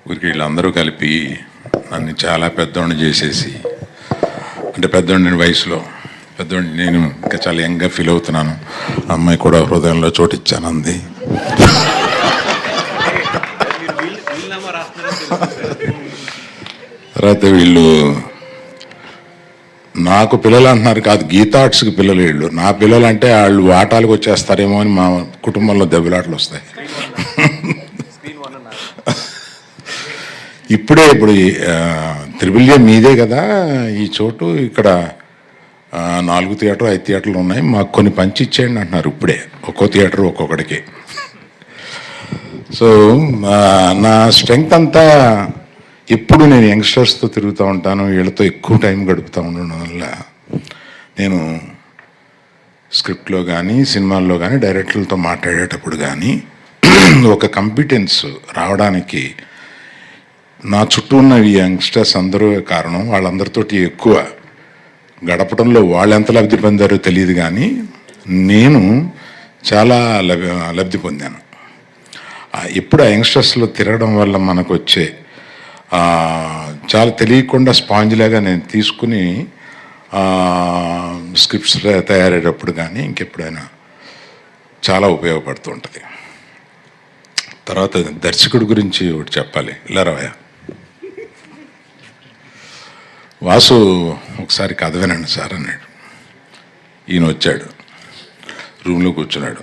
ఊరికి వీళ్ళందరూ కలిపి నన్ను చాలా పెద్దవాడిని చేసేసి, అంటే పెద్దవాడిని వయసులో పెద్దవాడిని, నేను ఇంకా చాలా యంగ్గా ఫీల్ అవుతున్నాను. అమ్మాయి కూడా హృదయంలో చోటు ఇచ్చాను అంది. తర్వాత వీళ్ళు నాకు పిల్లలు అంటున్నారు, కాదు గీతార్ట్స్కి పిల్లలు వీళ్ళు. నా పిల్లలు అంటే వాళ్ళు ఆటాలకు వచ్చేస్తారేమో అని మా కుటుంబంలో దెబ్బలాటలు వస్తాయి. ఇప్పుడు త్రిబుల్ఏ మీదే కదా ఈ చోటు, ఇక్కడ 4 థియేటర్ 5 థియేటర్లు ఉన్నాయి, మాకు కొన్ని పంచి ఇచ్చేయండి అంటున్నారు ఇప్పుడే, ఒక్కో థియేటర్ ఒక్కొక్కడికి. సో నా స్ట్రెంగ్త్ అంతా ఎప్పుడు నేను యంగ్స్టర్స్తో తిరుగుతూ ఉంటాను, వీళ్ళతో ఎక్కువ టైం గడుపుతూ ఉండడం వల్ల నేను స్క్రిప్ట్లో కానీ సినిమాల్లో కానీ డైరెక్టర్లతో మాట్లాడేటప్పుడు కానీ ఒక కాంపిటెన్స్ రావడానికి నా చుట్టూ ఉన్న ఈ యంగ్స్టర్స్ అందరూ కారణం. వాళ్ళందరితోటి ఎక్కువ గడపడంలో వాళ్ళు ఎంత లబ్ధి పొందారో తెలియదు, కానీ నేను చాలా లబ్ధి పొందాను. ఎప్పుడు ఆ యంగ్స్టర్స్లో తిరగడం వల్ల మనకు వచ్చే చాలా తెలియకుండా స్పాంజ్లాగా నేను తీసుకుని స్క్రిప్ట్స్ తయారయ్యేటప్పుడు కానీ ఇంకెప్పుడైనా చాలా ఉపయోగపడుతూ ఉంటుంది. తర్వాత దర్శకుడి గురించి ఒకటి చెప్పాలి. ఇలా రావయా వాసు, ఒకసారి కథ వినండి సార్ అన్నాడు. ఈయన వచ్చాడు, రూమ్లో కూర్చున్నాడు.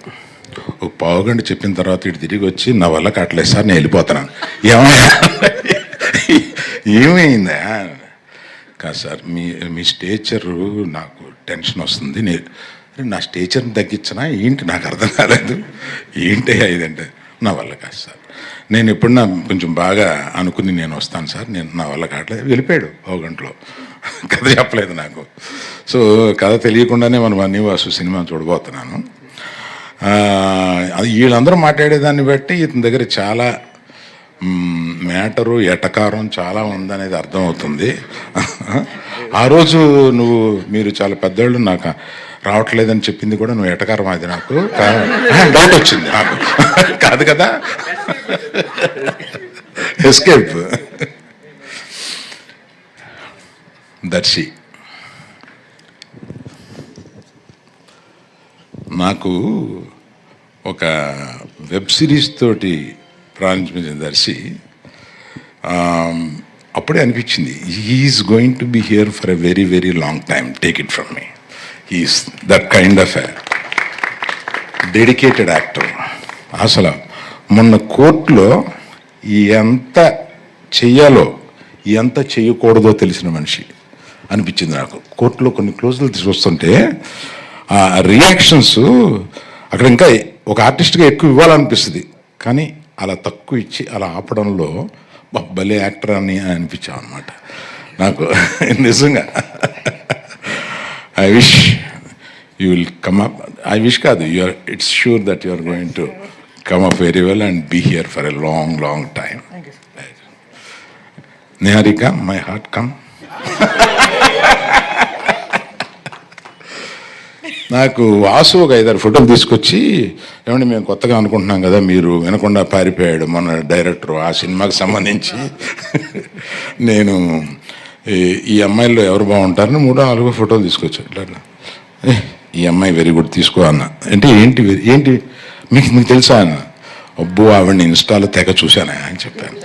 ఒక పావుగంట చెప్పిన తర్వాత ఇటు తిరిగి వచ్చి, నా వల్ల కావట్లేదు సార్, నేను వెళ్ళిపోతున్నాను. ఏమైందా? కాదు సార్, మీ స్టేచరు నాకు టెన్షన్ వస్తుంది. నా స్టేచర్ని తగ్గించనా ఏంటి, నాకు అర్థం కాలేదు. ఏంటి ఇదంటే, నా వల్ల కాదు సార్, నేను ఎప్పుడన్నా కొంచెం బాగా అనుకుని నేను వస్తాను సార్, నా వల్ల కావట్లేదు. వెళ్ళిపోయాడు పావుగంటలో. కథ చెప్పలేదు నాకు. సో కథ తెలియకుండానే మనం అన్ని వాసు సినిమా చూడబోతున్నాను. వీళ్ళందరూ మాట్లాడేదాన్ని బట్టి ఇతని దగ్గర చాలా మ్యాటరు ఎటకారం చాలా ఉందనేది అర్థమవుతుంది. ఆ రోజు మీరు చాలా పెద్దవాళ్ళు, నాకు రావట్లేదని చెప్పింది కూడా నువ్వు ఎటకారం, అది నాకు డౌట్ వచ్చింది. నాకు కాదు కదా, ఎస్కేప్. దర్శి నాకు ఒక వెబ్ సిరీస్ తోటి ప్రారంభించిన దర్శి. అప్పుడే అనిపించింది, he's going to be here for a very very long time, take it from me. He's that kind of a dedicated actor. అసలు మొన్న కోర్టులో ఎంత చెయ్యాలో ఎంత చేయకూడదో తెలిసిన మనిషి అనిపించింది నాకు. కోర్టులో కొన్ని క్లోజులు చూస్తుంటే ఆ రియాక్షన్స్ అక్కడ ఇంకా ఒక ఆర్టిస్ట్గా ఎక్కువ ఇవ్వాలనిపిస్తుంది, కానీ అలా తక్కువ ఇచ్చి అలా ఆపడంలో భలే యాక్టర్ అని అనిపించాం అనమాట నాకు. నిజంగా I wish you will come up. I wish కాదు, it's sure that you are going to come up very well and be here for a long, long time. Thank you, sir. Niharika, my heart come. నాకు వాసు ఒక 5-6 ఫోటోలు తీసుకొచ్చి, ఏమంటే మేము కొత్తగా అనుకుంటున్నాం కదా, మీరు వినకుండా పారిపోయాడు మన డైరెక్టర్ ఆ సినిమాకి సంబంధించి. నేను ఈ అమ్మాయిల్లో ఎవరు బాగుంటారని 3-4 ఫోటోలు తీసుకొచ్చాను. ఇట్లా ఈ అమ్మాయి వెరీ గుడ్ తీసుకో అన్న. అంటే ఏంటి మీకు తెలుసా అన్న. అబ్బో ఆవిడని ఇన్స్టాలో తెగ చూశానా అని చెప్పాను.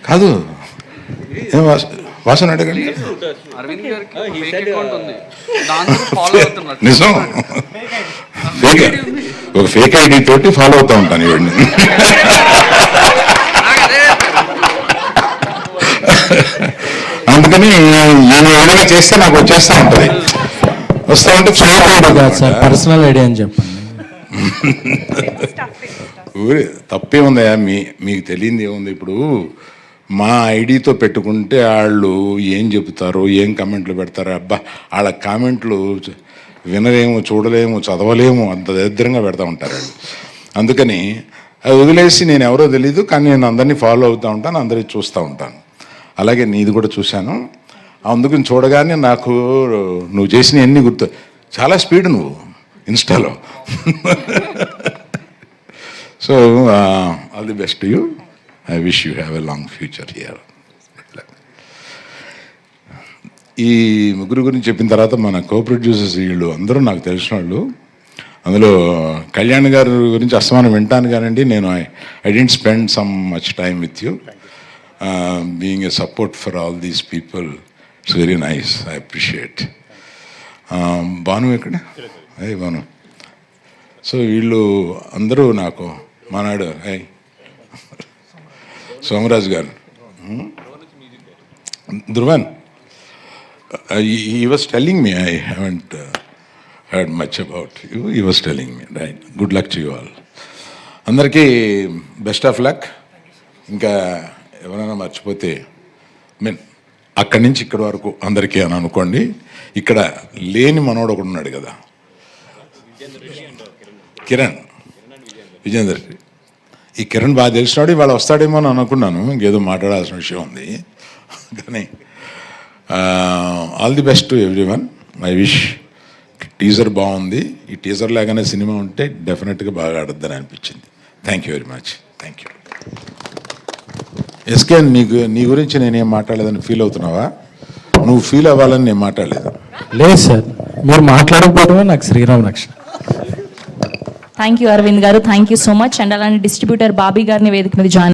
కాదు, వాసన అడగండి. నిజం, ఒక ఫేక్ ఐడి తోటి ఫాలో అవుతూ ఉంటాను ఇవన్నీ. అందుకని నేను ఏదైనా చేస్తే నాకు వచ్చేస్తూ ఉంటుంది. వస్తా ఉంటే సార్ పర్సనల్ ఐడియా అని చెప్పండి. తప్పే ఉందా, మీకు తెలియంది ఏముంది. ఇప్పుడు మా ఐడితో పెట్టుకుంటే వాళ్ళు ఏం చెబుతారో, ఏం కామెంట్లు పెడతారో, అబ్బా వాళ్ళ కామెంట్లు వినలేము, చూడలేము, చదవలేము, అంత దరిద్రంగా పెడతా ఉంటారు వాళ్ళు. అందుకని అది వదిలేసి, నేను ఎవరో తెలీదు కానీ నేను అందరినీ ఫాలో అవుతూ ఉంటాను, అందరినీ చూస్తూ ఉంటాను. అలాగే నీది కూడా చూశాను. అందుకని చూడగానే నాకు నువ్వు చేసిన ఎన్ని గుర్తు. చాలా స్పీడ్ నువ్వు ఇన్స్టాలో. So all the best you. I wish you have a long future here. ఈ ముగ్గురు గురించి చెప్పిన తర్వాత మన కో ప్రొడ్యూసర్స్ వీళ్ళు అందరూ నాకు తెలిసిన వాళ్ళు. అందులో కళ్యాణ్ గారి గురించి అస్తమానం వింటాను కానండి, నేను I didn't spend some much time with you. Being a support for all these people, it's very nice, I appreciate. Bhanu ఎక్కడ? అయ్యి భాను. సో వీళ్ళు అందరూ నాకు మానాడు. సోమరాజు గారు, Dhruvan, he was telling me, I haven't heard much about you. He was telling me, right? Good luck to you all. అందరికీ best of luck. ఇంకా ఎవరైనా మర్చిపోతే మీన్ అక్కడి నుంచి ఇక్కడి వరకు అందరికీ అని అనుకోండి. ఇక్కడ లేని మనోడు ఒకడు ఉన్నాడు కదా, కిరణ్ విజేందర్. ఈ కిరణ్ బాగా తెలిసినాడు, ఇవాళ వస్తాడేమో అని అనుకున్నాను. ఇంకేదో మాట్లాడాల్సిన విషయం ఉంది కానీ all the best to every one. I wish. Teaser బాగుంది. ఈ టీజర్ లాగానే సినిమా ఉంటే డెఫినెట్గా బాగా ఆడద్దని అనిపించింది. Thank you very much. Thank you. SK, నీ గురించి నేనేం మాట్లాడలేదని ఫీల్ అవుతున్నావా? నువ్వు ఫీల్ అవ్వాలని నేను మాట్లాడలేదు. లేదు సార్, మీరు మాట్లాడకపోవడమే నాకు శ్రీరామ్ రక్ష. థ్యాంక్ యూ అరవింద్ గారు, thank you so much. And అలానే డిస్ట్రిబ్యూటర్ బాబీ గారిని వేదిక మీద జాయిన్